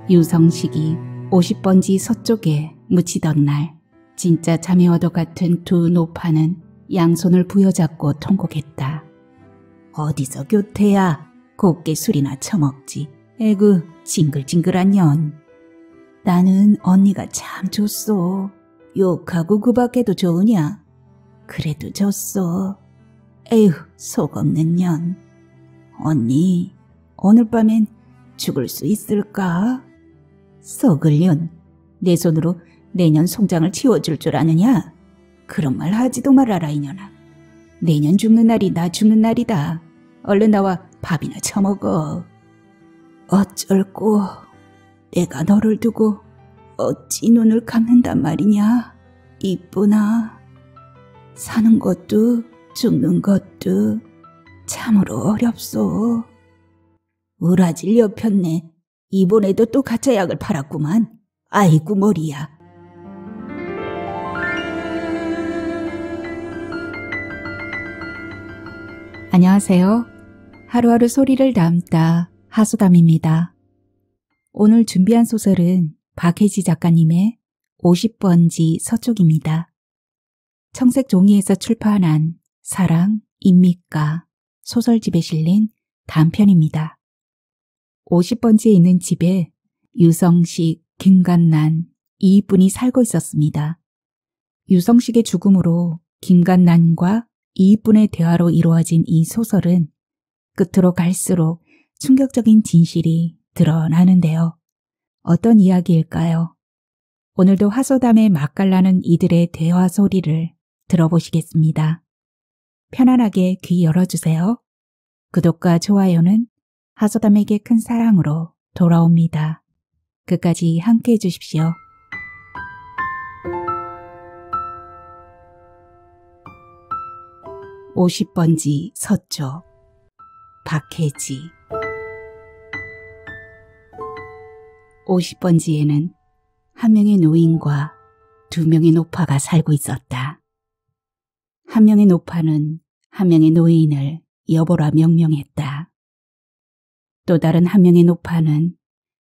유성식이 50번지 서쪽에 묻히던 날, 진짜 자매와도 같은 두 노파는 양손을 부여잡고 통곡했다. 어디서 교태야? 곱게 술이나 처먹지. 에구, 징글징글한 년. 나는 언니가 참 좋소. 욕하고 그 밖에도 좋으냐? 그래도 좋소. 에휴, 속 없는 년. 언니, 오늘 밤엔 죽을 수 있을까? 썩을 년, 내 손으로 내년 송장을 치워줄 줄 아느냐? 그런 말 하지도 말아라 이년아. 내년 죽는 날이 나 죽는 날이다. 얼른 나와 밥이나 처먹어. 어쩔꼬. 내가 너를 두고 어찌 눈을 감는단 말이냐. 이쁘나. 사는 것도 죽는 것도 참으로 어렵소. 우라질 옆였네. 이번에도 또 가짜 약을 팔았구만. 아이고 머리야. 안녕하세요. 하루하루 소리를 담다 하소담입니다. 오늘 준비한 소설은 박혜지 작가님의 50번지 서쪽입니다. 청색 종이에서 출판한 사랑, 입니까 소설집에 실린 단편입니다. 50번지에 있는 집에 유성식, 김간난, 이익분이 살고 있었습니다. 유성식의 죽음으로 김간난과 이익분의 대화로 이루어진 이 소설은 끝으로 갈수록 충격적인 진실이 드러나는데요. 어떤 이야기일까요? 오늘도 하소담에 맛깔나는 이들의 대화 소리를 들어보시겠습니다. 편안하게 귀 열어주세요. 구독과 좋아요는 하소담에게 큰 사랑으로 돌아옵니다. 끝까지 함께 해주십시오. (50번지) 서쪽 박혜지. 50번지에는 한 명의 노인과 두 명의 노파가 살고 있었다. 한 명의 노파는 한 명의 노인을 여보라 명명했다. 또 다른 한 명의 노파는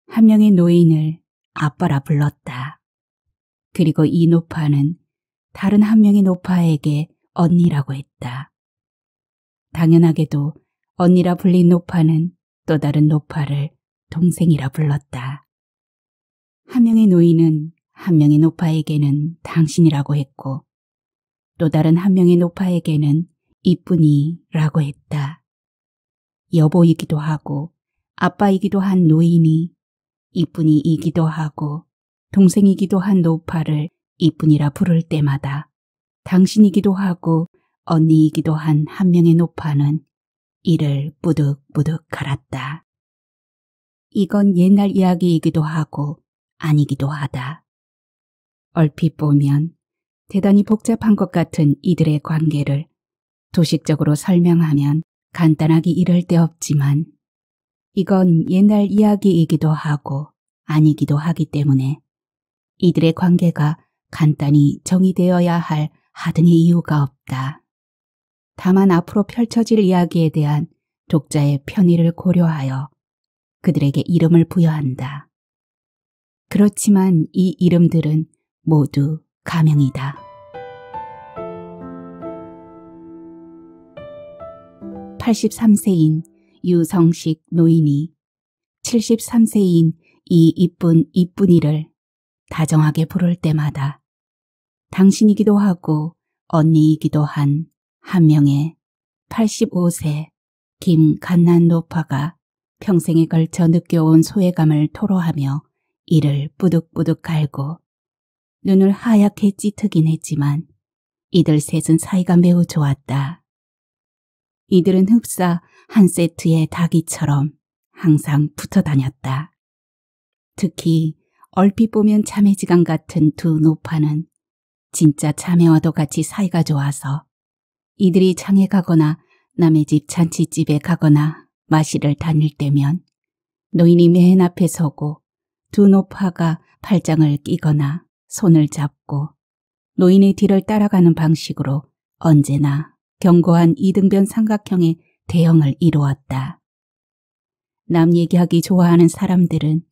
한 명의 노인을 아빠라 불렀다. 그리고 이 노파는 다른 한 명의 노파에게 언니라고 했다. 당연하게도 언니라 불린 노파는 또 다른 노파를 동생이라 불렀다. 한 명의 노인은 한 명의 노파에게는 당신이라고 했고 또 다른 한 명의 노파에게는 이쁜이라고 했다. 여보이기도 하고 아빠이기도 한 노인이 이쁜이이기도 하고 동생이기도 한 노파를 이쁜이라 부를 때마다 당신이기도 하고 언니이기도 한 한 명의 노파는 이를 뿌득뿌득 갈았다. 이건 옛날 이야기이기도 하고 아니기도 하다. 얼핏 보면 대단히 복잡한 것 같은 이들의 관계를 도식적으로 설명하면 간단하기 이를 데 없지만 이건 옛날 이야기이기도 하고 아니기도 하기 때문에 이들의 관계가 간단히 정의되어야 할 하등의 이유가 없다. 다만 앞으로 펼쳐질 이야기에 대한 독자의 편의를 고려하여 그들에게 이름을 부여한다. 그렇지만 이 이름들은 모두 가명이다. 83세인 유성식 노인이 73세인 이 이쁜 이쁜이를 다정하게 부를 때마다 당신이기도 하고 언니이기도 한 한 명의 85세 김간난 노파가 평생에 걸쳐 느껴온 소외감을 토로하며 이를 뿌득뿌득 갈고 눈을 하얗게 찌트긴 했지만 이들 셋은 사이가 매우 좋았다. 이들은 흡사 한 세트의 닭이처럼 항상 붙어 다녔다. 특히 얼핏 보면 자매지간 같은 두 노파는 진짜 자매와도 같이 사이가 좋아서 이들이 장에 가거나 남의 집 잔치집에 가거나 마시를 다닐 때면 노인이 맨 앞에 서고 두 노파가 팔짱을 끼거나 손을 잡고 노인의 뒤를 따라가는 방식으로 언제나 견고한 이등변 삼각형의 대형을 이루었다. 남 얘기하기 좋아하는 사람들은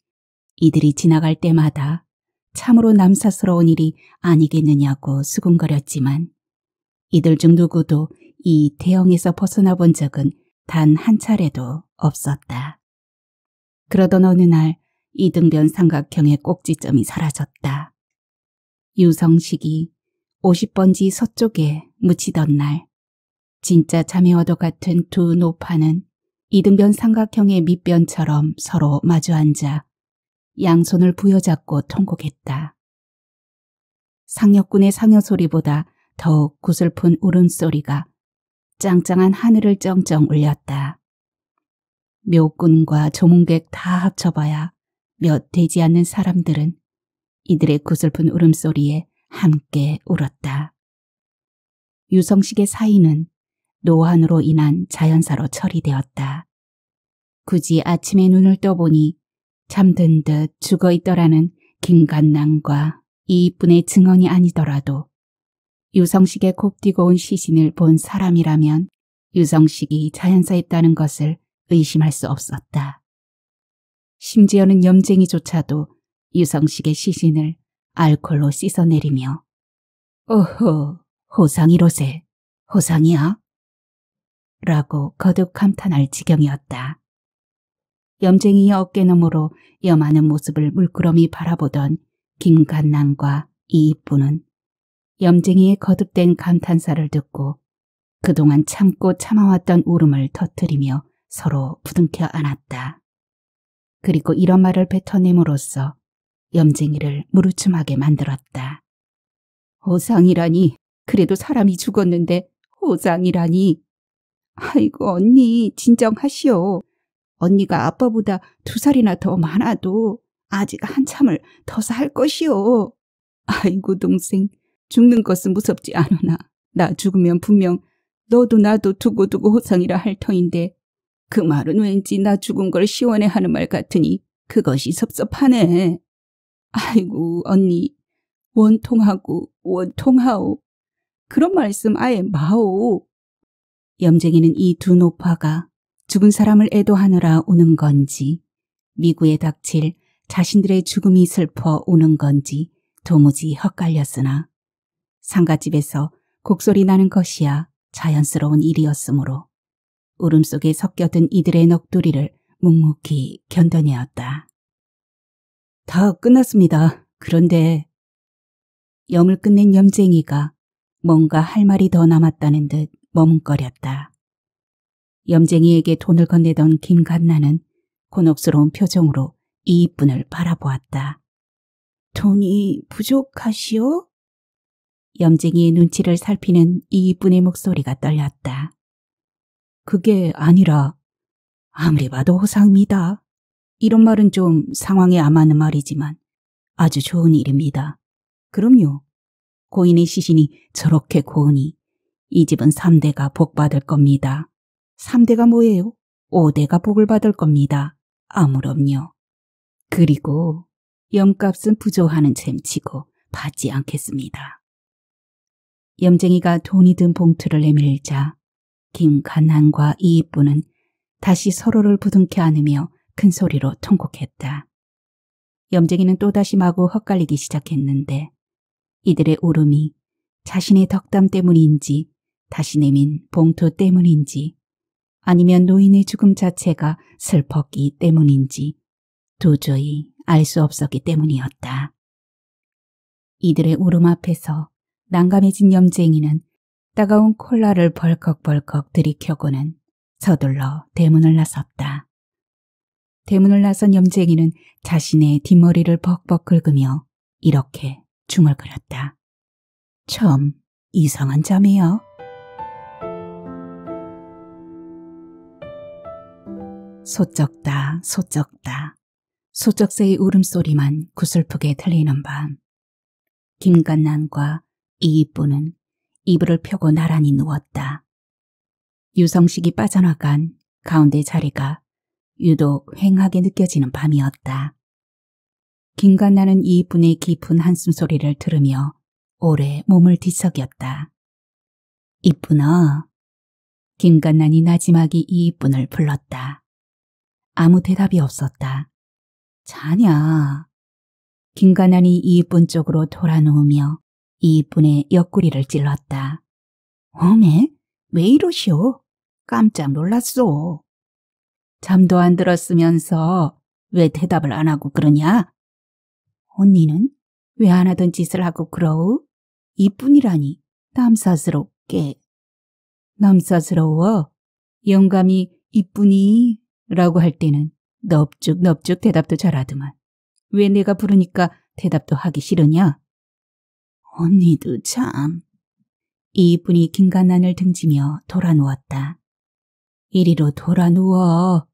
이들이 지나갈 때마다 참으로 남사스러운 일이 아니겠느냐고 수군거렸지만 이들 중 누구도 이 대형에서 벗어나 본 적은 단 한 차례도 없었다. 그러던 어느 날 이등변 삼각형의 꼭지점이 사라졌다. 유성식이 50번지 서쪽에 묻히던 날 진짜 자매와도 같은 두 노파는 이등변 삼각형의 밑변처럼 서로 마주 앉아 양손을 부여잡고 통곡했다. 상여꾼의 상여소리보다 더욱 구슬픈 울음소리가 짱짱한 하늘을 쩡쩡 울렸다. 묘꾼과 조문객 다 합쳐봐야 몇 되지 않는 사람들은 이들의 구슬픈 울음소리에 함께 울었다. 유성식의 사인은 노환으로 인한 자연사로 처리되었다. 굳이 아침에 눈을 떠보니 잠든 듯 죽어있더라는 김간남과 이이쁜의 증언이 아니더라도 유성식의 곱디고 온 시신을 본 사람이라면 유성식이 자연사했다는 것을 의심할 수 없었다. 심지어는 염쟁이조차도 유성식의 시신을 알코올로 씻어내리며 어허, 호상이로세, 호상이야? 라고 거듭 감탄할 지경이었다. 염쟁이의 어깨너머로 염하는 모습을 물끄러미 바라보던 김간남과 이이쁜은 염쟁이의 거듭된 감탄사를 듣고 그동안 참고 참아왔던 울음을 터뜨리며 서로 부둥켜 안았다. 그리고 이런 말을 뱉어냄으로써 염쟁이를 무르춤하게 만들었다. 호상이라니, 그래도 사람이 죽었는데 호상이라니. 아이고 언니 진정하시오. 언니가 아빠보다 2살이나 더 많아도 아직 한참을 더 살 것이오. 아이고 동생, 죽는 것은 무섭지 않으나 나 죽으면 분명 너도 나도 두고두고 호상이라 할 터인데 그 말은 왠지 나 죽은 걸 시원해하는 말 같으니 그것이 섭섭하네. 아이고 언니, 원통하고 원통하오. 그런 말씀 아예 마오. 염쟁이는 이 두 노파가 죽은 사람을 애도하느라 우는 건지 미구에 닥칠 자신들의 죽음이 슬퍼 우는 건지 도무지 헛갈렸으나 상갓집에서 곡소리 나는 것이야 자연스러운 일이었으므로 울음 속에 섞여든 이들의 넋두리를 묵묵히 견뎌내었다. 다 끝났습니다. 그런데 염을 끝낸 염쟁이가 뭔가 할 말이 더 남았다는 듯 머뭇거렸다. 염쟁이에게 돈을 건네던 김간나는 곤혹스러운 표정으로 이이쁜을 바라보았다. 돈이 부족하시오? 염쟁이의 눈치를 살피는 이이쁜의 목소리가 떨렸다. 그게 아니라 아무리 봐도 호상입니다. 이런 말은 좀 상황에 안 맞는 말이지만 아주 좋은 일입니다. 그럼요. 고인의 시신이 저렇게 고우니 이 집은 3대가 복 받을 겁니다. 3대가 뭐예요? 5대가 복을 받을 겁니다. 아무렴요. 그리고 염값은 부조하는 셈치고 받지 않겠습니다. 염쟁이가 돈이 든 봉투를 내밀자 김간남과 이이쁜은 다시 서로를 부둥켜 안으며 큰 소리로 통곡했다. 염쟁이는 또다시 마구 헛갈리기 시작했는데 이들의 울음이 자신의 덕담 때문인지 다시 내민 봉투 때문인지 아니면 노인의 죽음 자체가 슬펐기 때문인지 도저히 알 수 없었기 때문이었다. 이들의 울음 앞에서 난감해진 염쟁이는 따가운 콜라를 벌컥벌컥 들이켜고는 서둘러 대문을 나섰다. 대문을 나선 염쟁이는 자신의 뒷머리를 벅벅 긁으며 이렇게 중얼거렸다. 참 이상한 자매야. 소쩍다 소쩍다 소쩍새의 울음소리만 구슬프게 들리는 밤. 김간남과 이이쁜은 이불을 펴고 나란히 누웠다. 유성식이 빠져나간 가운데 자리가 유독 휑하게 느껴지는 밤이었다. 김간남은 이이쁜의 깊은 한숨소리를 들으며 오래 몸을 뒤척였다. 이쁜아. 김간남이 나지막이 이이쁜을 불렀다. 아무 대답이 없었다. 자냐. 김가난이 이이쁜 쪽으로 돌아누우며 이이쁜의 옆구리를 찔렀다. 어메? 왜 이러시오? 깜짝 놀랐소. 잠도 안 들었으면서 왜 대답을 안 하고 그러냐? 언니는 왜 안 하던 짓을 하고 그러우? 이뿐이라니 남사스럽게. 남사스러워? 영감이 이뿐이? 라고 할 때는 넙죽넙죽 대답도 잘하더만. 왜 내가 부르니까 대답도 하기 싫으냐? 언니도 참. 이이쁜이 김간난을 등지며 돌아누웠다. 이리로 돌아누워.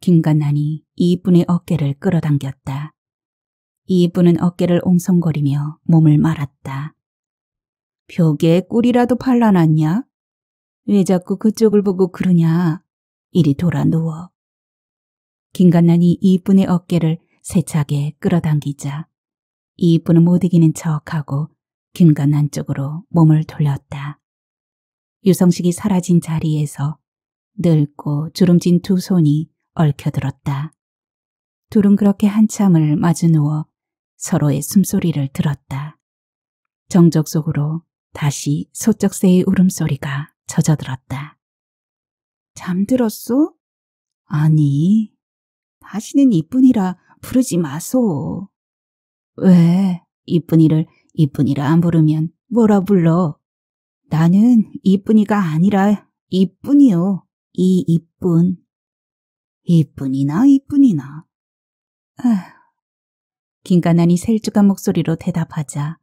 김간난이 이이쁜의 어깨를 끌어당겼다. 이이쁜은 어깨를 옹성거리며 몸을 말았다. 벽에 꿀이라도 발라놨냐? 왜 자꾸 그쪽을 보고 그러냐? 이리 돌아 누워. 김간난이 이이쁜의 어깨를 세차게 끌어당기자 이이쁜은 못 이기는 척하고 김간난 쪽으로 몸을 돌렸다. 유성식이 사라진 자리에서 늙고 주름진 두 손이 얽혀들었다. 둘은 그렇게 한참을 마주 누워 서로의 숨소리를 들었다. 정적 속으로 다시 소쩍새의 울음소리가 젖어들었다. 잠들었소? 아니, 다시는 이쁜이라 부르지 마소. 왜 이쁜이를 이쁜이라 안 부르면 뭐라 불러? 나는 이쁜이가 아니라 이쁜이요. 이 이쁜. 이쁜이나 이쁜이나. 김간난이 셀쭉한 목소리로 대답하자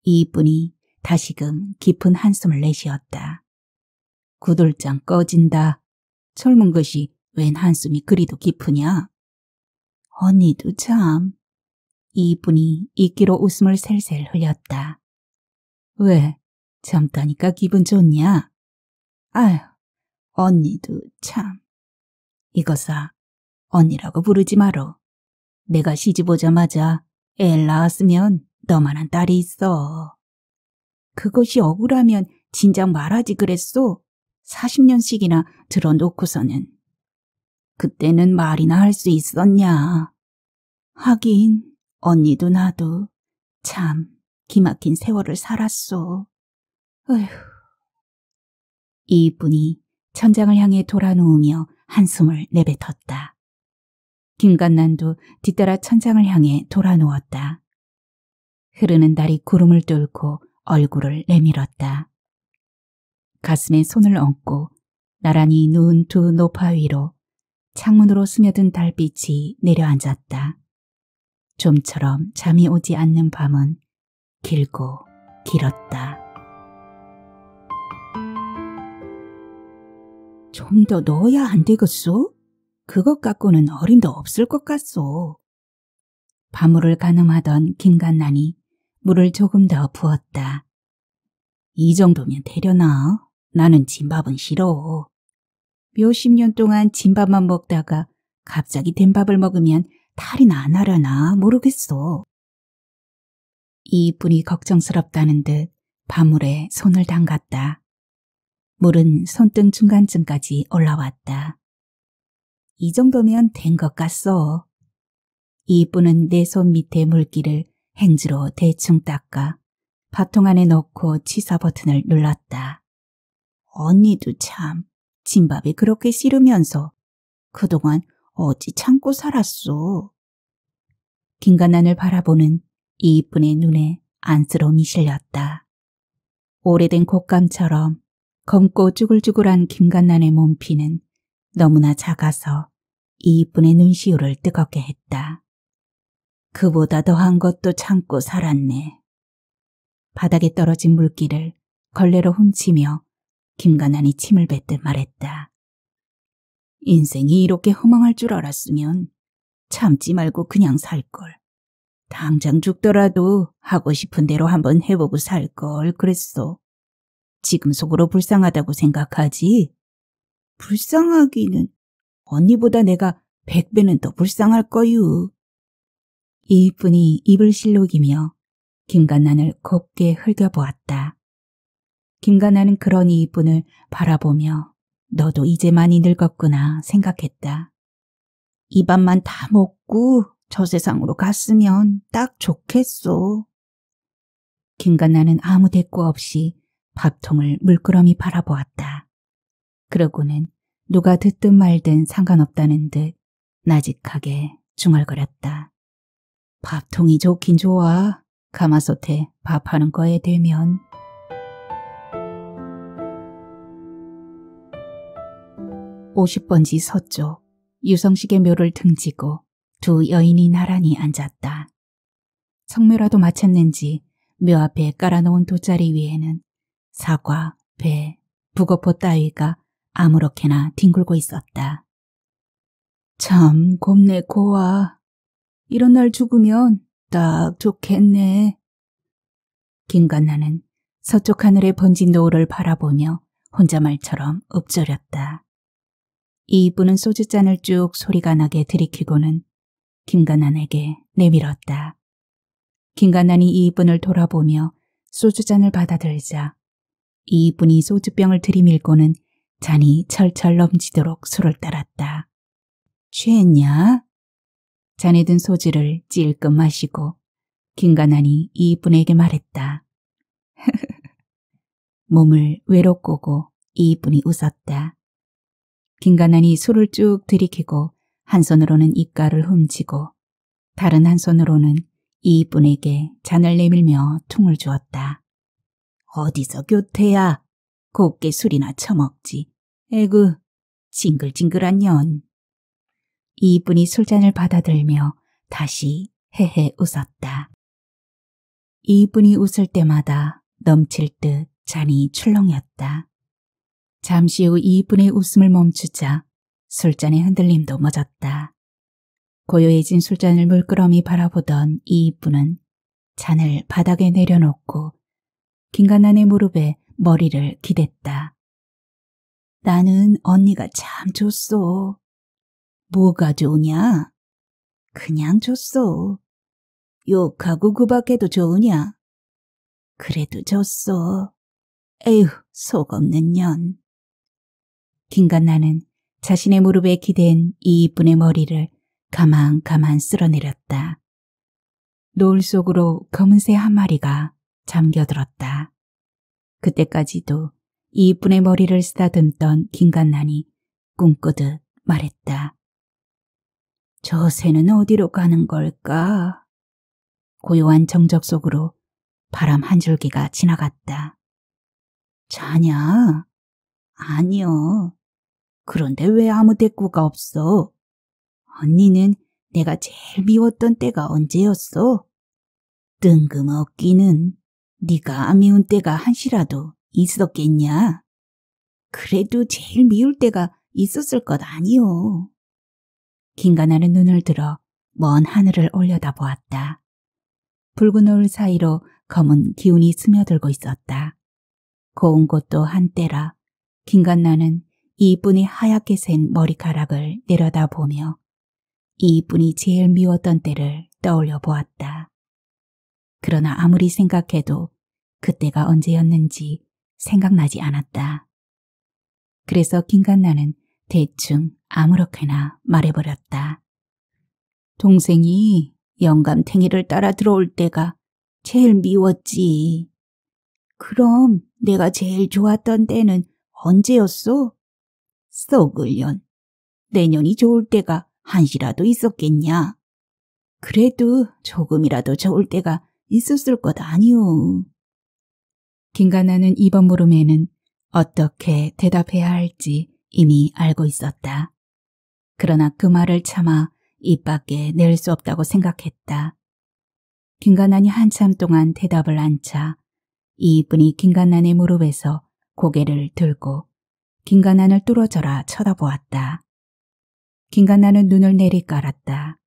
이이쁜이 다시금 깊은 한숨을 내쉬었다. 구들장 꺼진다. 젊은 것이 웬 한숨이 그리도 깊으냐? 언니도 참. 이이쁜이 이끼로 웃음을 셀셀 흘렸다. 왜? 젊다니까 기분 좋냐? 아휴, 언니도 참. 이거사, 언니라고 부르지 마로. 내가 시집 오자마자 애를 낳았으면 너만한 딸이 있어. 그것이 억울하면 진작 말하지 그랬소. 40년씩이나 들어놓고서는. 그때는 말이나 할 수 있었냐. 하긴 언니도 나도 참 기막힌 세월을 살았소. 어휴. 이이쁜이 천장을 향해 돌아누우며 한숨을 내뱉었다. 김간난도 뒤따라 천장을 향해 돌아누웠다. 흐르는 달이 구름을 뚫고 얼굴을 내밀었다. 가슴에 손을 얹고 나란히 누운 두 노파 위로 창문으로 스며든 달빛이 내려앉았다. 좀처럼 잠이 오지 않는 밤은 길고 길었다. 좀 더 넣어야 안 되겠소? 그것 갖고는 어림도 없을 것 같소. 밤물을 가늠하던 김간난이 물을 조금 더 부었다. 이 정도면 되려나? 나는 진밥은 싫어. 몇십 년 동안 진밥만 먹다가 갑자기 된 밥을 먹으면 탈이나 안 하려나 모르겠어. 이이쁜이 걱정스럽다는 듯 밤물에 손을 담갔다. 물은 손등 중간쯤까지 올라왔다. 이 정도면 된 것 같소. 이이쁜은 내 손 밑에 물기를 행주로 대충 닦아 밥통 안에 넣고 취사 버튼을 눌렀다. 언니도 참 진밥이 그렇게 싫으면서 그동안 어찌 참고 살았소. 김간난을 바라보는 이이쁜의 눈에 안쓰러움이 실렸다. 오래된 곶감처럼 검고 쭈글쭈글한 김간난의 몸피는 너무나 작아서 이이쁜의 눈시울을 뜨겁게 했다. 그보다 더한 것도 참고 살았네. 바닥에 떨어진 물기를 걸레로 훔치며 김간난이 침을 뱉듯 말했다. 인생이 이렇게 허망할 줄 알았으면 참지 말고 그냥 살걸. 당장 죽더라도 하고 싶은 대로 한번 해보고 살걸 그랬어. 지금 속으로 불쌍하다고 생각하지? 불쌍하기는 언니보다 내가 100배는 더 불쌍할 거유. 이이쁜이 입을 실룩이며 김간난을 곱게 흘겨보았다. 김간난은 그런 이이쁜을 바라보며 너도 이제 많이 늙었구나 생각했다. 이 밥만 다 먹고 저 세상으로 갔으면 딱 좋겠소. 김간나는 아무 대꾸 없이 밥통을 물끄러미 바라보았다. 그러고는 누가 듣든 말든 상관없다는 듯 나직하게 중얼거렸다. 밥통이 좋긴 좋아. 가마솥에 밥하는 거에 되면. (50번지) 서쪽 유성식의 묘를 등지고 두 여인이 나란히 앉았다. 성묘라도 마쳤는지 묘 앞에 깔아놓은 돗자리 위에는 사과, 배, 북어포 따위가 아무렇게나 뒹굴고 있었다. 참 곱네 고와. 이런 날 죽으면 딱 좋겠네. 김간나는 서쪽 하늘에 번진 노을을 바라보며 혼자 말처럼 읊조렸다. 이이분은 소주잔을 쭉 소리가 나게 들이키고는 김간난에게 내밀었다. 김간난이 이이분을 돌아보며 소주잔을 받아들자 이이분이 소주병을 들이밀고는 잔이 철철 넘치도록 술을 따랐다. 취했냐? 잔에 든 소주를 찔끔 마시고 김간난이 이이분에게 말했다. 몸을 외롭고고 이이분이 웃었다. 김간난이 술을 쭉 들이키고 한 손으로는 입가를 훔치고 다른 한 손으로는 이이분에게 잔을 내밀며 퉁을 주었다. 어디서 교태야? 곱게 술이나 처먹지. 에구, 징글징글한 년. 이이분이 술잔을 받아들며 다시 헤헤 웃었다. 이이분이 웃을 때마다 넘칠 듯 잔이 출렁였다. 잠시 후 이이분의 웃음을 멈추자 술잔의 흔들림도 멎었다. 고요해진 술잔을 물끄러미 바라보던 이이분은 잔을 바닥에 내려놓고 김간난의 무릎에 머리를 기댔다. 나는 언니가 참 좋소. 뭐가 좋으냐? 그냥 좋소. 욕하고 구박해도 좋으냐? 그래도 좋소. 에휴, 속 없는 년. 김간나는 자신의 무릎에 기댄 이이분의 머리를 가만가만 쓸어내렸다. 노을 속으로 검은 새 한 마리가 잠겨들었다. 그때까지도 이이분의 머리를 쓰다듬던 김간난이 꿈꾸듯 말했다. 저 새는 어디로 가는 걸까? 고요한 정적 속으로 바람 한 줄기가 지나갔다. 자냐? 아니요. 그런데 왜 아무 대꾸가 없어? 언니는 내가 제일 미웠던 때가 언제였어? 뜬금없기는. 네가 미운 때가 한시라도 있었겠냐? 그래도 제일 미울 때가 있었을 것 아니오. 김간나는 눈을 들어 먼 하늘을 올려다보았다. 붉은 노을 사이로 검은 기운이 스며들고 있었다. 고운 곳도 한때라 김간나는 이이분이 하얗게 센 머리카락을 내려다보며 이이분이 제일 미웠던 때를 떠올려 보았다. 그러나 아무리 생각해도 그때가 언제였는지 생각나지 않았다. 그래서 김간나는 대충 아무렇게나 말해버렸다. 동생이 영감탱이를 따라 들어올 때가 제일 미웠지. 그럼 내가 제일 좋았던 때는 언제였어? 썩을 년. 내년이 좋을 때가 한시라도 있었겠냐? 그래도 조금이라도 좋을 때가 있었을 것 아니오. 김간나는 이번 물음에는 어떻게 대답해야 할지 이미 알고 있었다. 그러나 그 말을 참아 입 밖에 낼 수 없다고 생각했다. 김간난이 한참 동안 대답을 안자 이이분이 김간난의 무릎에서 고개를 들고 김간난을 뚫어져라 쳐다보았다. 김간난은 눈을 내리깔았다.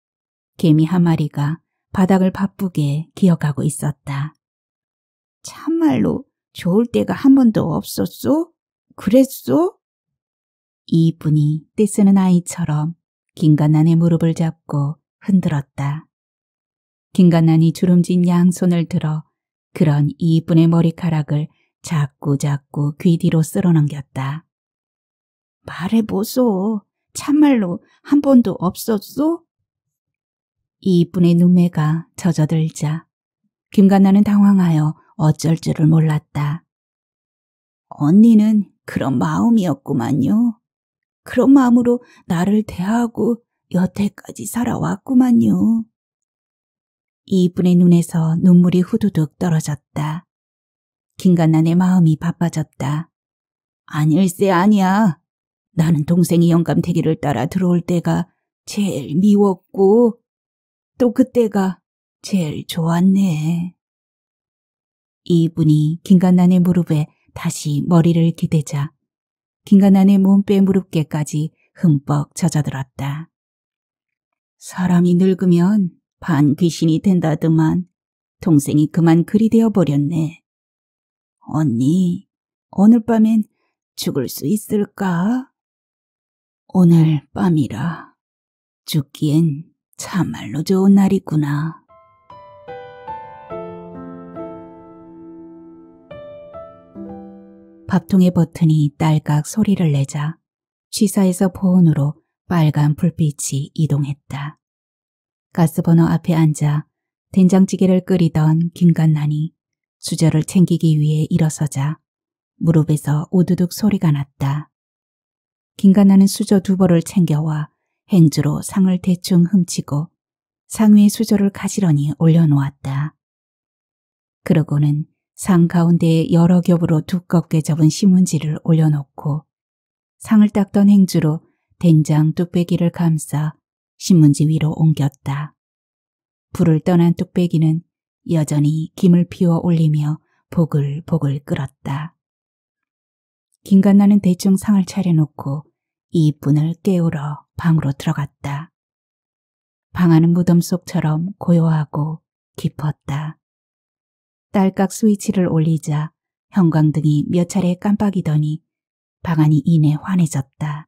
개미 한 마리가 바닥을 바쁘게 기어가고 있었다. 참말로 좋을 때가 한 번도 없었소? 그랬소? 이이분이 떼쓰는 아이처럼 김간난의 무릎을 잡고 흔들었다. 김간난이 주름진 양손을 들어 그런 이이분의 머리카락을 자꾸 귀 뒤로 쓸어넘겼다. 말해보소. 참말로 한 번도 없었소? 이분의 눈매가 젖어들자 김간나는 당황하여 어쩔 줄을 몰랐다. 언니는 그런 마음이었구만요. 그런 마음으로 나를 대하고 여태까지 살아왔구만요. 이분의 눈에서 눈물이 후두둑 떨어졌다. 김간난의 마음이 바빠졌다. 아닐세 아니야. 나는 동생이 영감태기를 따라 들어올 때가 제일 미웠고 또 그때가 제일 좋았네. 이분이 김간난의 무릎에 다시 머리를 기대자 김간난의 몸빼 무릎께까지 흠뻑 젖어들었다. 사람이 늙으면 반귀신이 된다더만 동생이 그만 그리 되어버렸네. 언니, 오늘 밤엔 죽을 수 있을까? 오늘 밤이라 죽기엔 참말로 좋은 날이구나. 밥통의 버튼이 딸깍 소리를 내자 취사에서 포온으로 빨간 불빛이 이동했다. 가스버너 앞에 앉아 된장찌개를 끓이던 김간난이 수저를 챙기기 위해 일어서자 무릎에서 우두둑 소리가 났다. 김간난은 수저 2벌을 챙겨와 행주로 상을 대충 훔치고 상 위에 수저를 가지런히 올려놓았다. 그러고는 상 가운데에 여러 겹으로 두껍게 접은 신문지를 올려놓고 상을 닦던 행주로 된장 뚝배기를 감싸 신문지 위로 옮겼다. 불을 떠난 뚝배기는 여전히 김을 피워 올리며 보글보글 끓었다. 김간나는 대충 상을 차려놓고 이분을 깨우러 방으로 들어갔다. 방 안은 무덤 속처럼 고요하고 깊었다. 딸깍 스위치를 올리자 형광등이 몇 차례 깜빡이더니 방 안이 이내 환해졌다.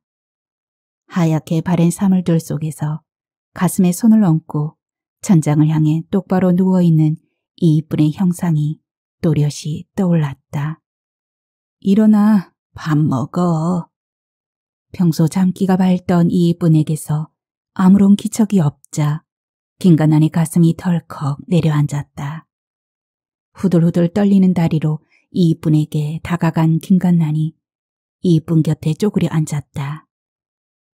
하얗게 바랜 사물들 속에서 가슴에 손을 얹고 천장을 향해 똑바로 누워있는 이분의 형상이 또렷이 떠올랐다. 일어나 밥 먹어. 평소 잠기가 밝던 이분에게서 아무런 기척이 없자 김간난의 가슴이 덜컥 내려앉았다. 후들후들 떨리는 다리로 이분에게 다가간 김간난이 이분 곁에 쪼그려 앉았다.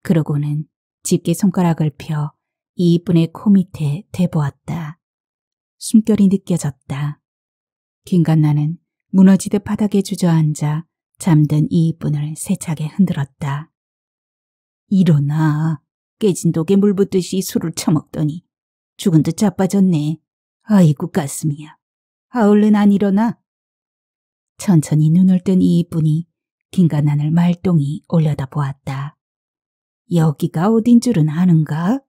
그러고는 집게 손가락을 펴 이분의 코 밑에 대보았다. 숨결이 느껴졌다. 김간난은 무너지듯 바닥에 주저앉아 잠든 이분을 세차게 흔들었다. 일어나. 깨진 독에 물 붓듯이 술을 처먹더니 죽은 듯 자빠졌네. 아이고 가슴이야. 얼른 안 일어나. 천천히 눈을 뜬 이분이 김간난을 말똥이 올려다보았다. 여기가 어딘 줄은 아는가?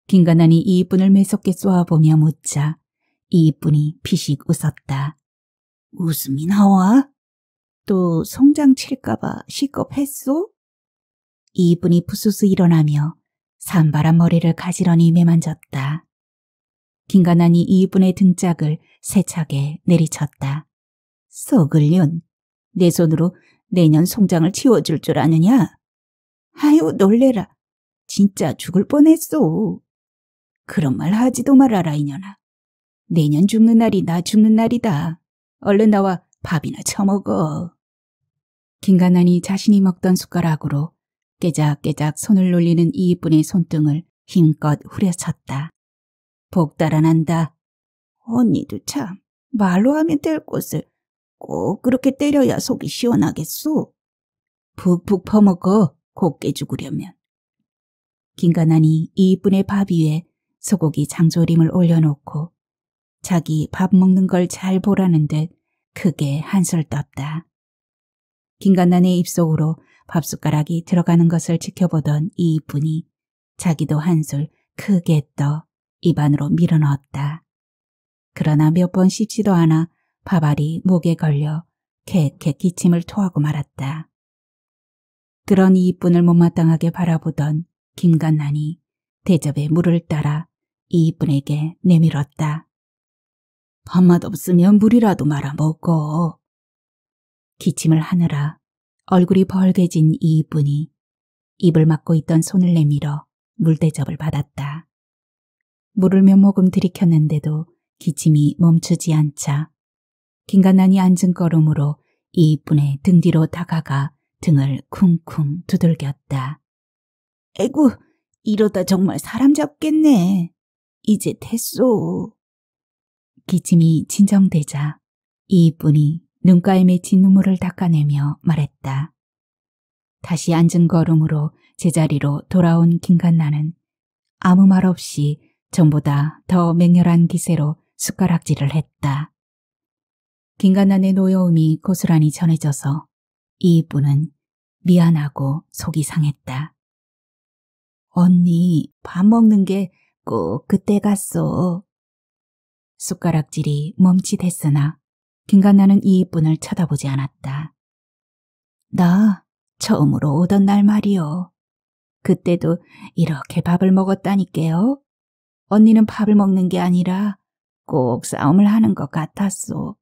김간난이 이분을 매섭게 쏘아보며 묻자 이분이 피식 웃었다. 웃음이 나와? 또 송장 칠까봐 시겁했소? 이분이 부스스 일어나며 산발한 머리를 가지런히 매만졌다. 김간난이 이분의 등짝을 세차게 내리쳤다. 썩을 년, 내 손으로 내년 송장을 치워줄 줄 아느냐? 아유 놀래라. 진짜 죽을 뻔했소. 그런 말 하지도 말아라 이년아. 내년 죽는 날이 나 죽는 날이다. 얼른 나와 밥이나 처먹어. 김간난이 자신이 먹던 숟가락으로 깨작깨작 손을 놀리는 이분의 손등을 힘껏 후려쳤다. 복 달아난다. 언니도 참 말로 하면 될 것을 꼭 그렇게 때려야 속이 시원하겠소. 푹푹 퍼먹어 곱게 죽으려면. 김간난이 이분의 밥 위에 소고기 장조림을 올려놓고 자기 밥 먹는 걸 잘 보라는 듯 크게 한술 떴다. 김간난의 입속으로 밥숟가락이 들어가는 것을 지켜보던 이분이 자기도 한술 크게 떠 입안으로 밀어넣었다. 그러나 몇 번 씹지도 않아 밥알이 목에 걸려 캣캣 기침을 토하고 말았다. 그런 이분을 못마땅하게 바라보던 김간난이 대접에 물을 따라 이분에게 내밀었다. 밥맛 없으면 물이라도 말아 먹어. 기침을 하느라 얼굴이 벌개진 이분이 입을 막고 있던 손을 내밀어 물대접을 받았다. 물을 몇 모금 들이켰는데도 기침이 멈추지 않자 김간난이 앉은 걸음으로 이쁜의 등 뒤로 다가가 등을 쿵쿵 두들겼다. 에구, 이러다 정말 사람 잡겠네. 이제 됐소. 기침이 진정되자 이쁜이 눈가에 맺힌 눈물을 닦아내며 말했다. 다시 앉은 걸음으로 제자리로 돌아온 김간난은 아무 말 없이 전보다 더 맹렬한 기세로 숟가락질을 했다. 김간난의 노여움이 고스란히 전해져서 이쁜은 미안하고 속이 상했다. 언니, 밥 먹는 게 꼭 그때 갔어. 숟가락질이 멈칫했으나 김간난은 이쁜을 쳐다보지 않았다. 나 처음으로 오던 날 말이요. 그때도 이렇게 밥을 먹었다니까요. 언니는 밥을 먹는 게 아니라 꼭 싸움을 하는 것 같았소.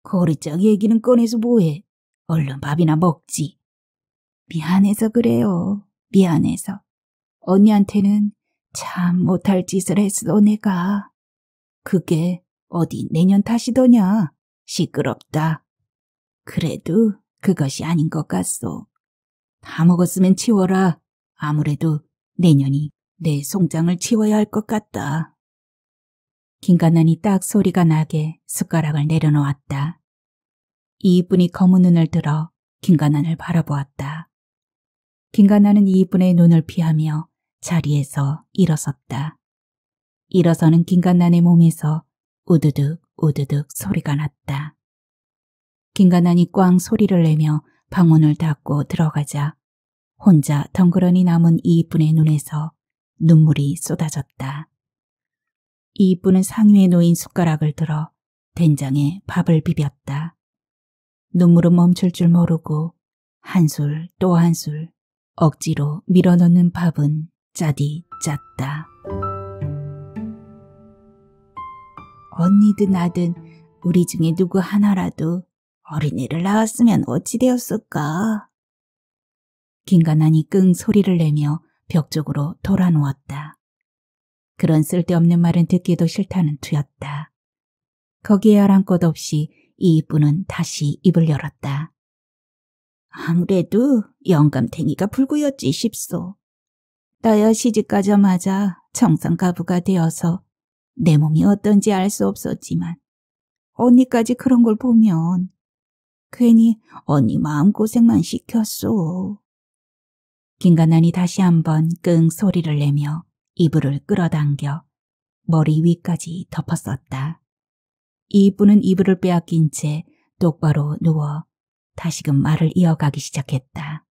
고리짝 얘기는 꺼내서 뭐해. 얼른 밥이나 먹지. 미안해서 그래요. 미안해서. 언니한테는 참 못할 짓을 했어 내가. 그게 어디 내년 탓이더냐. 시끄럽다. 그래도 그것이 아닌 것 같소. 다 먹었으면 치워라. 아무래도 내년이 내 송장을 치워야 할 것 같다. 김간난이 딱 소리가 나게 숟가락을 내려놓았다. 이쁜이 검은 눈을 들어 김간난을 바라보았다. 김간난은 이쁜의 눈을 피하며 자리에서 일어섰다. 일어서는 김간난의 몸에서 우드득 우드득 소리가 났다. 김간난이 꽝 소리를 내며 방문을 닫고 들어가자 혼자 덩그러니 남은 이쁜의 눈에서 눈물이 쏟아졌다. 이쁜은 상위에 놓인 숟가락을 들어 된장에 밥을 비볐다. 눈물은 멈출 줄 모르고 한술 또 한술 억지로 밀어넣는 밥은 짜디 짰다. 언니든 나든 우리 중에 누구 하나라도 어린애를 낳았으면 어찌 되었을까? 김간난이 끙 소리를 내며 벽 쪽으로 돌아누웠다. 그런 쓸데없는 말은 듣기도 싫다는 투였다. 거기에 아랑 것 없이 이쁜은 다시 입을 열었다. 아무래도 영감탱이가 불구였지 싶소. 나야 시집가자마자 청산가부가 되어서 내 몸이 어떤지 알 수 없었지만 언니까지 그런 걸 보면 괜히 언니 마음고생만 시켰소. 김간난이 다시 한번 끙 소리를 내며 이불을 끌어당겨 머리 위까지 덮었었다. 이쁜은 이불을 빼앗긴 채 똑바로 누워 다시금 말을 이어가기 시작했다.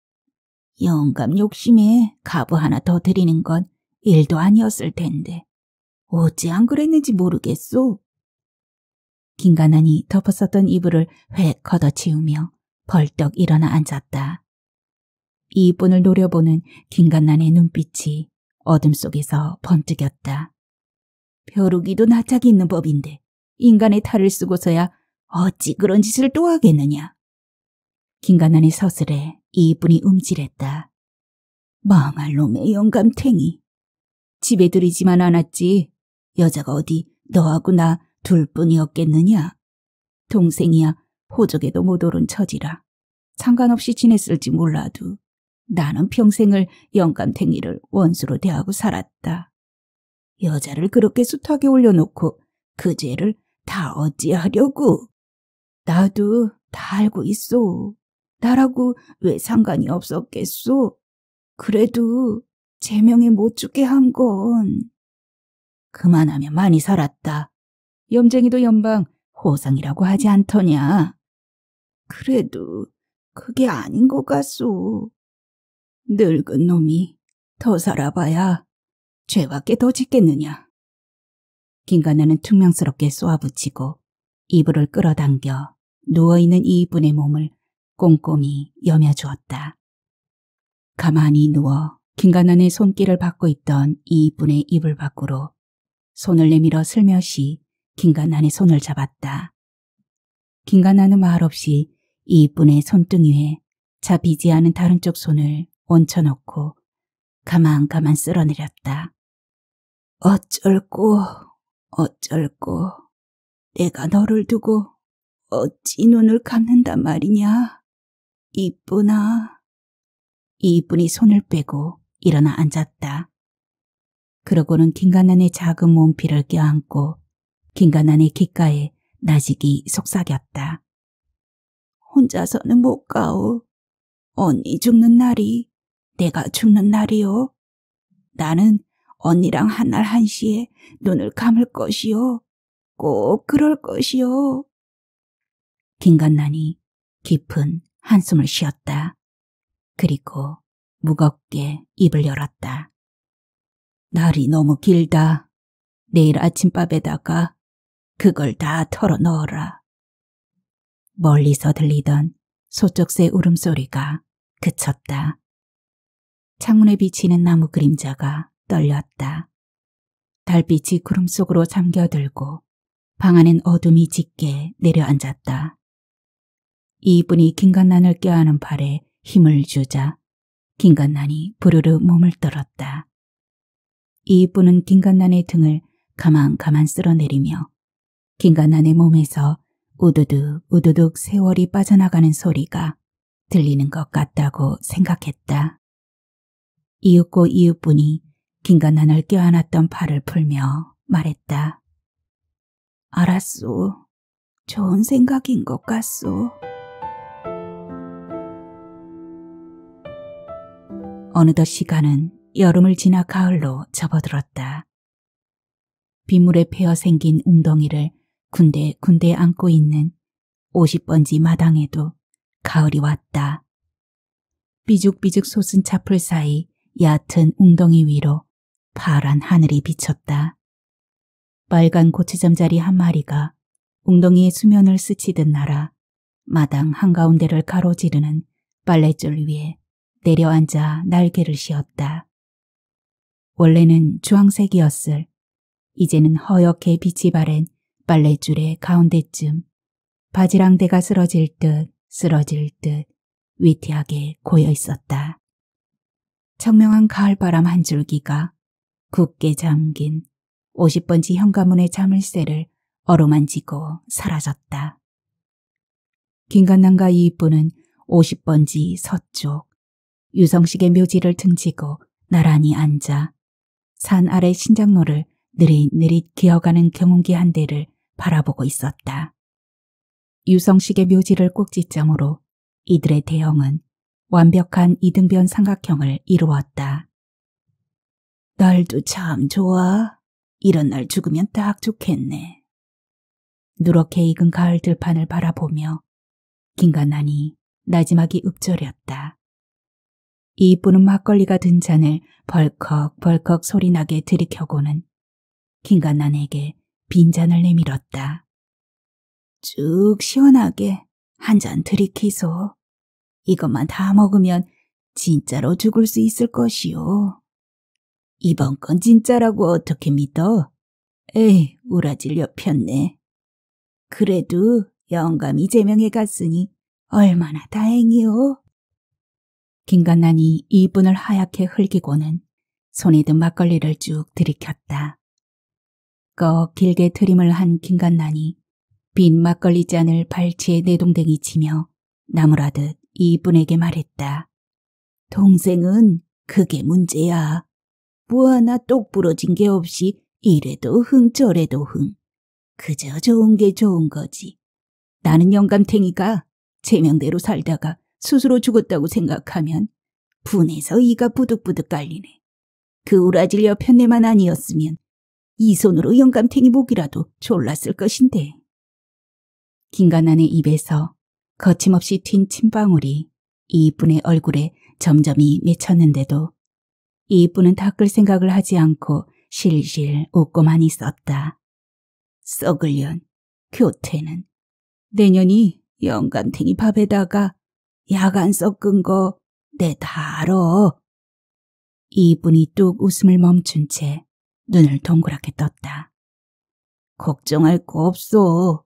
영감 욕심에 가부 하나 더 드리는 건 일도 아니었을 텐데 어찌 안 그랬는지 모르겠소. 김간난이 덮었었던 이불을 획 걷어치우며 벌떡 일어나 앉았다. 이쁜을 노려보는 김간난의 눈빛이 어둠 속에서 번뜩였다. 벼룩이도 낯짝이 있는 법인데 인간의 탈을 쓰고서야 어찌 그런 짓을 또 하겠느냐. 김간난의 서슬에 이쁜이 움찔했다. 망할 놈의 영감탱이. 집에 들이지만 않았지. 여자가 어디 너하고 나 둘뿐이었겠느냐. 동생이야 호적에도 못 오른 처지라 상관없이 지냈을지 몰라도 나는 평생을 영감탱이를 원수로 대하고 살았다. 여자를 그렇게 숱하게 올려놓고 그 죄를 다 어찌하려고. 나도 다 알고 있소. 나라고 왜 상관이 없었겠소. 그래도 제명에 못 죽게 한 건. 그만하면 많이 살았다. 염쟁이도 연방 호상이라고 하지 않더냐. 그래도 그게 아닌 것 같소. 늙은 놈이 더 살아봐야 죄밖에 더 짓겠느냐. 김간난은 퉁명스럽게 쏘아붙이고 이불을 끌어당겨 누워있는 이쁜의 몸을 꼼꼼히 여며주었다. 가만히 누워 김간난의 손길을 받고 있던 이쁜의 이불 밖으로 손을 내밀어 슬며시 김간난의 손을 잡았다. 김간난은 말없이 이쁜의 손등위에 잡히지 않은 다른 쪽 손을 얹혀놓고 가만가만 쓸어내렸다. 어쩔꼬 내가 너를 두고 어찌 눈을 감는단 말이냐. 이쁘나. 이쁜이 손을 빼고 일어나 앉았다. 그러고는 김간난의 작은 몸피를 껴안고 김간난의 귓가에 나직이 속삭였다. 혼자서는 못 가오. 언니 죽는 날이 내가 죽는 날이오. 나는 언니랑 한날 한시에 눈을 감을 것이오. 꼭 그럴 것이오. 김간난이 깊은 한숨을 쉬었다. 그리고 무겁게 입을 열었다. 날이 너무 길다. 내일 아침밥에다가 그걸 다 털어 넣어라. 멀리서 들리던 소쩍새 울음소리가 그쳤다. 창문에 비치는 나무 그림자가 떨렸다. 달빛이 구름 속으로 잠겨들고 방 안엔 어둠이 짙게 내려앉았다. 이분이 김간난을 껴안은 팔에 힘을 주자 김간난이 부르르 몸을 떨었다. 이분은 김간난의 등을 가만가만 쓸어내리며 김간난의 몸에서 우두둑 우두둑 세월이 빠져나가는 소리가 들리는 것 같다고 생각했다. 이윽고 이웃분이 김간난을 껴안았던 팔을 풀며 말했다. 알았소. 좋은 생각인 것 같소. 어느덧 시간은 여름을 지나 가을로 접어들었다. 빗물에 패어 생긴 웅덩이를 군데군데 안고 있는 50번지 마당에도 가을이 왔다. 삐죽삐죽 솟은 차풀 사이 얕은 웅덩이 위로 파란 하늘이 비쳤다. 빨간 고추잠자리 한 마리가 웅덩이의 수면을 스치듯 날아 마당 한가운데를 가로지르는 빨랫줄 위에 내려앉아 날개를 씌웠다. 원래는 주황색이었을 이제는 허옇게 빛이 바랜 빨랫줄의 가운데쯤 바지랑대가 쓰러질 듯 위태하게 고여 있었다. 청명한 가을바람 한 줄기가 굳게 잠긴 50번지 현관문의 자물쇠를 어루만지고 사라졌다. 김간난과 이이쁘는 50번지 서쪽 유성식의 묘지를 등지고 나란히 앉아 산 아래 신장로를 느릿느릿 기어가는 경운기 한 대를 바라보고 있었다. 유성식의 묘지를 꼭지점으로 이들의 대형은 완벽한 이등변 삼각형을 이루었다. 날도 참 좋아. 이런 날 죽으면 딱 좋겠네. 누렇게 익은 가을 들판을 바라보며 김간난이 나지막이 읊조렸다. 이이쁘는 막걸리가 든 잔을 벌컥벌컥 소리나게 들이켜고는 김간난에게 빈잔을 내밀었다. 쭉 시원하게 한 잔 들이키소. 이것만 다 먹으면 진짜로 죽을 수 있을 것이오. 이번 건 진짜라고 어떻게 믿어? 에이, 우라질려 폈네. 그래도 영감이 제명해 갔으니 얼마나 다행이오. 김간난이 이분을 하얗게 흘기고는 손에 든 막걸리를 쭉 들이켰다. 꺽 길게 트림을 한 김간난이 빈 막걸리 잔을 발치에 내동댕이 치며 나무라듯 이분에게 말했다. 동생은 그게 문제야. 뭐 하나 똑 부러진 게 없이 이래도 흥 저래도 흥. 그저 좋은 게 좋은 거지. 나는 영감탱이가 제명대로 살다가 스스로 죽었다고 생각하면 분해서 이가 부득부득 깔리네. 그 우라질려 편내만 아니었으면 이 손으로 영감탱이 목이라도 졸랐을 것인데. 김간난의 입에서 거침없이 튄 침방울이 이이쁜의 얼굴에 점점이 맺혔는데도 이이쁜은 닦을 생각을 하지 않고 실실 웃고만 있었다. 썩을년 교태는 내년이 영감탱이 밥에다가 야간 섞은 거 내 다 알아. 이이쁜이 뚝 웃음을 멈춘 채 눈을 동그랗게 떴다. 걱정할 거 없어.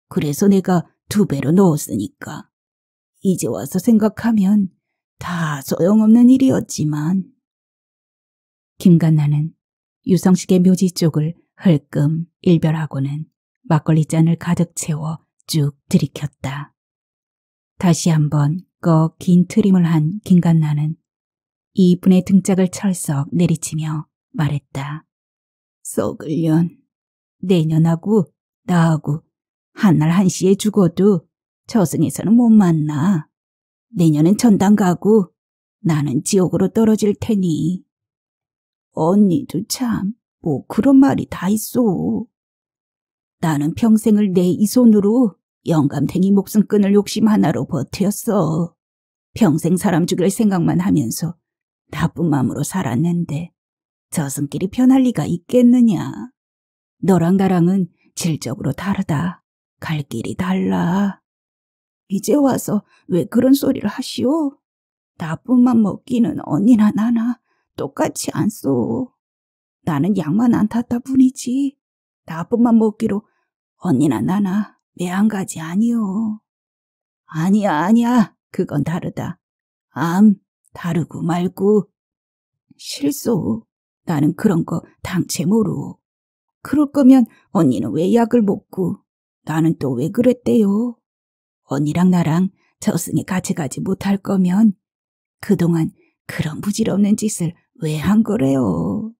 그래서 내가 2배로 넣었으니까. 이제 와서 생각하면 다 소용없는 일이었지만. 김간나는 유성식의 묘지 쪽을 흘끔 일별하고는 막걸리 잔을 가득 채워 쭉 들이켰다. 다시 한번 그 긴 트림을 한 김간나는 이분의 등짝을 철썩 내리치며 말했다. 썩을 년, 내년하고 나하고 한날 한시에 죽어도 저승에서는 못 만나. 내년엔 천당 가고 나는 지옥으로 떨어질 테니. 언니도 참 뭐 그런 말이 다 있어. 나는 평생을 내 이 손으로 영감탱이 목숨끈을 욕심 하나로 버텼어. 평생 사람 죽일 생각만 하면서 나쁜 마음으로 살았는데 저승길이 편할 리가 있겠느냐. 너랑 나랑은 질적으로 다르다. 갈 길이 달라. 이제 와서 왜 그런 소리를 하시오? 나쁜 맘 먹기는 언니나 나나 똑같이 안 쏘. 나는 약만 안 탔다 뿐이지 나쁜 맘 먹기로 언니나 나나 매한가지 아니오. 아니야. 그건 다르다. 다르고 말고. 실소. 나는 그런 거 당체 모르. 그럴 거면 언니는 왜 약을 먹고 나는 또 왜 그랬대요? 언니랑 나랑 저승에 같이 가지 못할 거면 그동안 그런 부질없는 짓을 왜 한 거래요?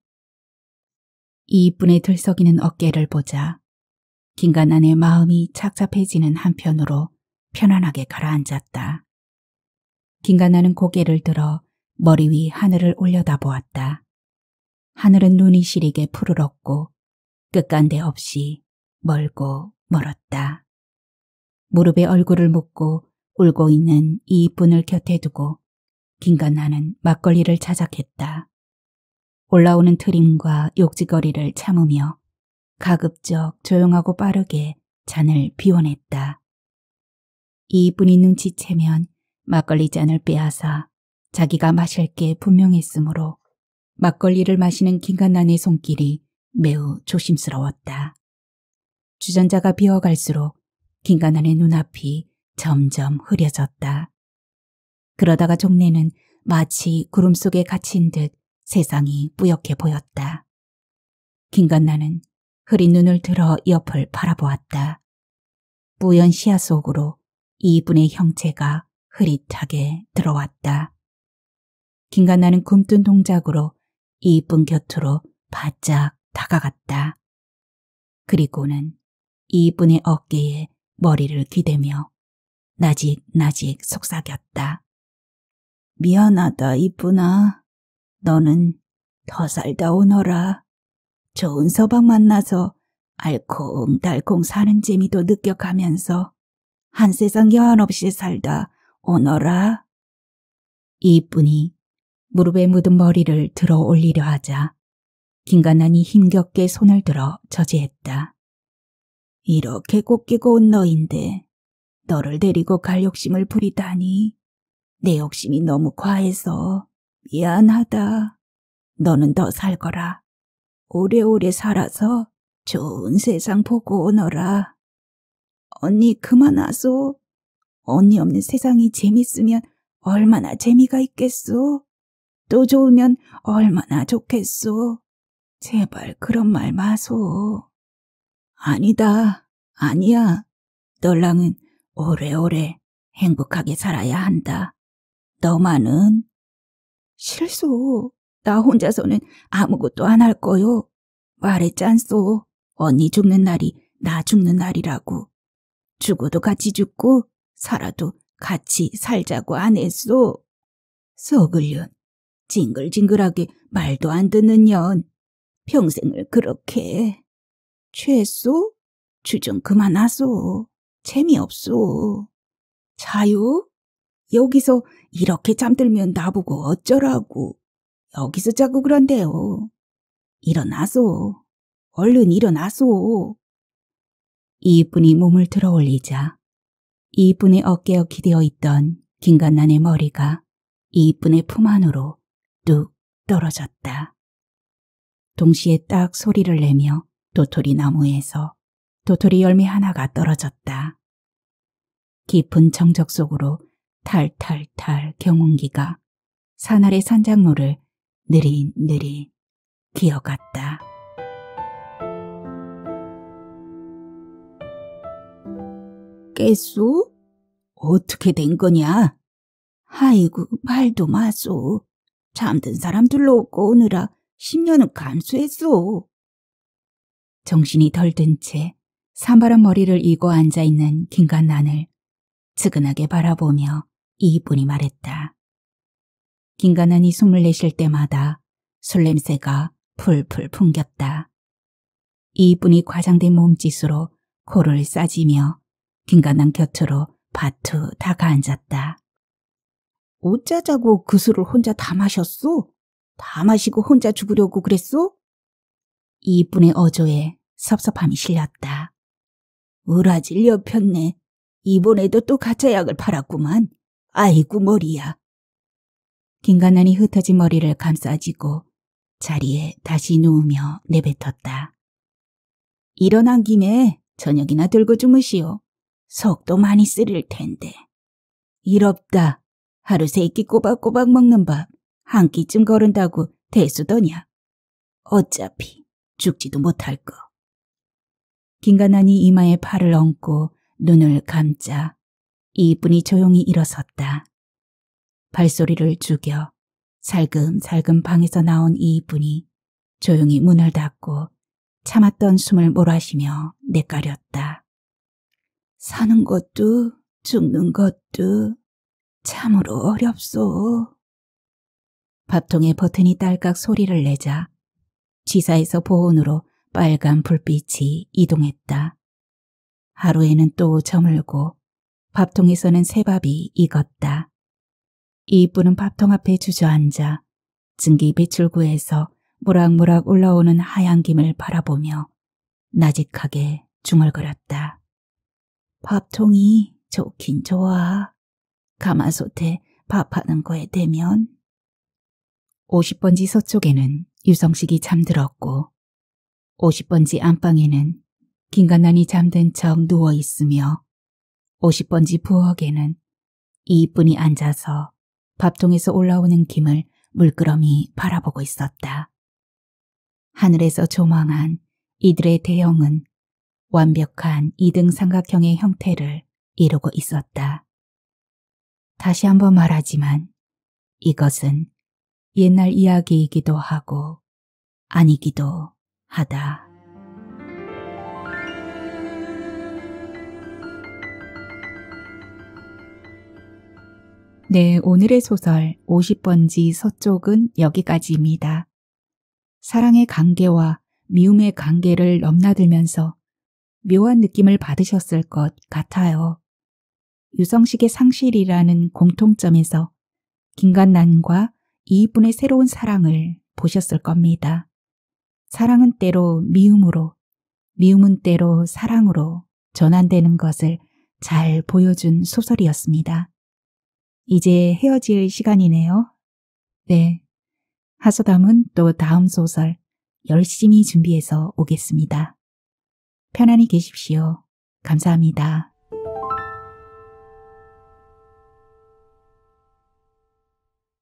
이분의 들썩이는 어깨를 보자 김간난의 마음이 착잡해지는 한편으로 편안하게 가라앉았다. 김간난은 고개를 들어 머리 위 하늘을 올려다보았다. 하늘은 눈이 시리게 푸르렀고 끝간데 없이 멀고 멀었다. 무릎에 얼굴을 묻고 울고 있는 이분을 곁에 두고 김간난은 막걸리를 자작했다. 올라오는 트림과 욕지거리를 참으며 가급적 조용하고 빠르게 잔을 비워냈다. 이분이 눈치채면 막걸리 잔을 빼앗아 자기가 마실 게 분명했으므로 막걸리를 마시는 김간난의 손길이 매우 조심스러웠다. 주전자가 비어갈수록 김간난의 눈앞이 점점 흐려졌다. 그러다가 종래는 마치 구름 속에 갇힌 듯 세상이 뿌옇게 보였다. 김간난은 흐린 눈을 들어 옆을 바라보았다. 뿌연 시야 속으로 이분의 형체가 흐릿하게 들어왔다. 김간난은 굼뜬 동작으로 이분 곁으로 바짝 다가갔다. 그리고는 이분의 어깨에 머리를 기대며 나직나직 속삭였다. 미안하다 이분아. 너는 더 살다 오너라. 좋은 서방 만나서 알콩달콩 사는 재미도 느껴가면서 한 세상 여한 없이 살다 오너라. 이분이 무릎에 묻은 머리를 들어 올리려 하자 김간난이 힘겹게 손을 들어 저지했다. 이렇게 곱기고 온 너인데 너를 데리고 갈 욕심을 부리다니. 내 욕심이 너무 과해서 미안하다. 너는 더 살거라. 오래오래 살아서 좋은 세상 보고 오너라. 언니 그만 와소. 언니 없는 세상이 재밌으면 얼마나 재미가 있겠소. 또 좋으면 얼마나 좋겠소. 제발 그런 말 마소. 아니다. 아니야. 너랑은 오래오래 행복하게 살아야 한다. 너만은. 실소. 나 혼자서는 아무것도 안 할 거요. 말했잖소. 언니 죽는 날이 나 죽는 날이라고. 죽어도 같이 죽고 살아도 같이 살자고 안 했소. 썩을 년. 징글징글하게 말도 안 듣는 년. 평생을 그렇게. 취했소? 주정 그만하소. 재미없소. 자유? 여기서 이렇게 잠들면 나보고 어쩌라고. 여기서 자고 그런데요. 일어나소. 얼른 일어나소. 이분이 몸을 들어 올리자 이분의 어깨에 기대어 있던 김간난의 머리가 이분의 품 안으로 뚝 떨어졌다. 동시에 딱 소리를 내며 도토리 나무에서 도토리 열매 하나가 떨어졌다. 깊은 정적 속으로 탈탈탈 경운기가 산 아래 산작로를 느릿느릿 기어갔다. 깼소? 어떻게 된 거냐? 아이고, 말도 마소. 잠든 사람 둘러오고 오느라 10년은 감수했소. 정신이 덜 든 채 산발한 머리를 이고 앉아있는 김간난을 측은하게 바라보며 이분이 말했다. 김간난이 숨을 내쉴 때마다 술 냄새가 풀풀 풍겼다. 이분이 과장된 몸짓으로 코를 싸지며 김간난 곁으로 바투 다가앉았다. 어쩌자고 그 술을 혼자 다 마셨소? 다 마시고 혼자 죽으려고 그랬소? 이분의 어조에 섭섭함이 실렸다. 우라질 엿폈네. 이번에도 또 가짜 약을 팔았구만. 아이고 머리야. 김간난이 흩어진 머리를 감싸지고 자리에 다시 누우며 내뱉었다. 일어난 김에 저녁이나 들고 주무시오. 속도 많이 쓰릴 텐데. 일 없다. 하루 3끼 꼬박꼬박 먹는 밥 한 끼쯤 거른다고 대수더냐. 어차피 죽지도 못할 거. 김간난이 이마에 팔을 얹고 눈을 감자 이분이 조용히 일어섰다. 발소리를 죽여 살금살금 방에서 나온 이분이 조용히 문을 닫고 참았던 숨을 몰아쉬며 내까렸다. 사는 것도 죽는 것도 참으로 어렵소. 밥통에 버튼이 딸깍 소리를 내자 지사에서 보온으로 빨간 불빛이 이동했다. 하루에는 또 저물고 밥통에서는 새밥이 익었다. 이분은 밥통 앞에 주저앉아 증기 배출구에서 모락모락 올라오는 하얀 김을 바라보며 나직하게 중얼거렸다. 밥통이 좋긴 좋아. 가마솥에 밥하는 거에 대면. 50번지 서쪽에는 유성식이 잠들었고 50번지 안방에는 김간난이 잠든 척 누워있으며 50번지 부엌에는 이분이 앉아서 밥통에서 올라오는 김을 물끄러미 바라보고 있었다. 하늘에서 조망한 이들의 대형은 완벽한 2등 삼각형의 형태를 이루고 있었다. 다시 한번 말하지만 이것은 옛날 이야기이기도 하고 아니기도 하다. 네, 오늘의 소설 50번지 서쪽은 여기까지입니다. 사랑의 관계와 미움의 관계를 넘나들면서 묘한 느낌을 받으셨을 것 같아요. 유성식의 상실이라는 공통점에서 김간난과 이분의 새로운 사랑을 보셨을 겁니다. 사랑은 때로 미움으로, 미움은 때로 사랑으로 전환되는 것을 잘 보여준 소설이었습니다. 이제 헤어질 시간이네요. 네, 하소담은 또 다음 소설 열심히 준비해서 오겠습니다. 편안히 계십시오. 감사합니다.